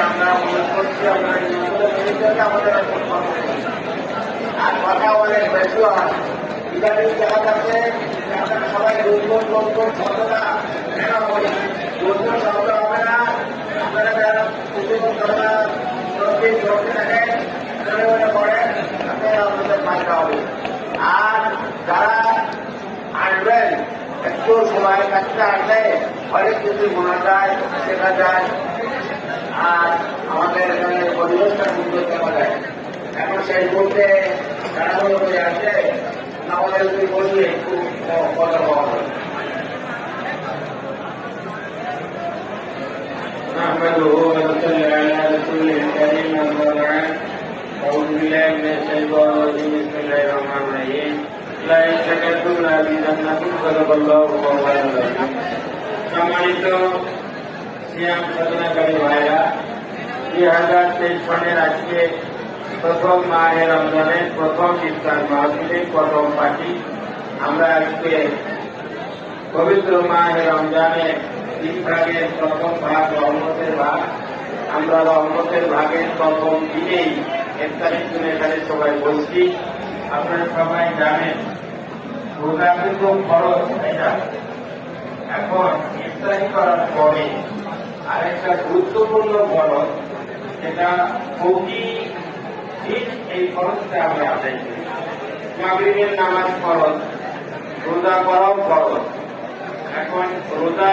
আমরা মনে করছি আমাদের আর কথা অনেক বেশি হয় ইদানিং দেখা যাচ্ছে আপনারা সবাই দুর্বল লোকজন শব্দ না কেন বলি দুর্বল শব্দ হবে না আপনারা যারা করতে থাকেন মনে মনে করেন আপনারা আমাদের ফায়দা হবে আর যারা আসবেন একটু সময় কাছে আসলে অনেক কিছু শোনা যায় শেখা যায় আর আমাদের এখানে পরিবেশটা সুন্দর করা যায় এখন সেই মুহূর্তে খেলাধুলো করে আসছে আমাদের যদি বলি একটু কথা বলা হয় نحمده ونصلي على رسوله الكريم أما بعد أعوذ بالله من الشيطان الرجيم بسم الله الرحمن الرحيم لئن شكرتم لأزيدنكم صدق الله مولانا العظيم সম্মানিত সিয়াম সাধনাকারী ভাইরা 2023 সনের আজকে প্রথম মাহে রমজানের প্রথম ইফতার মাহফিলের প্রথম পার্টি আমরা আজকে পবিত্র মাহে রমজানের 3 ভাগের প্রথম ভাগ রহমতের ভাগ আমরা রহমতের ভাগের প্রথম দিনেই ইফতারের জন্য এখানে সবাই বসছি আপনারা সবাই জানেন রোজা কিন্তু খরচ এটা এখন ইফতারি করার পরে আরেকটা গুরুত্বপূর্ণ খরচ যেটা প্রতি দিন এই খরচটা আমরা আদায় করি মাগরিবের নামাজ খরচ রোজা করাও খরচ এখন রোজা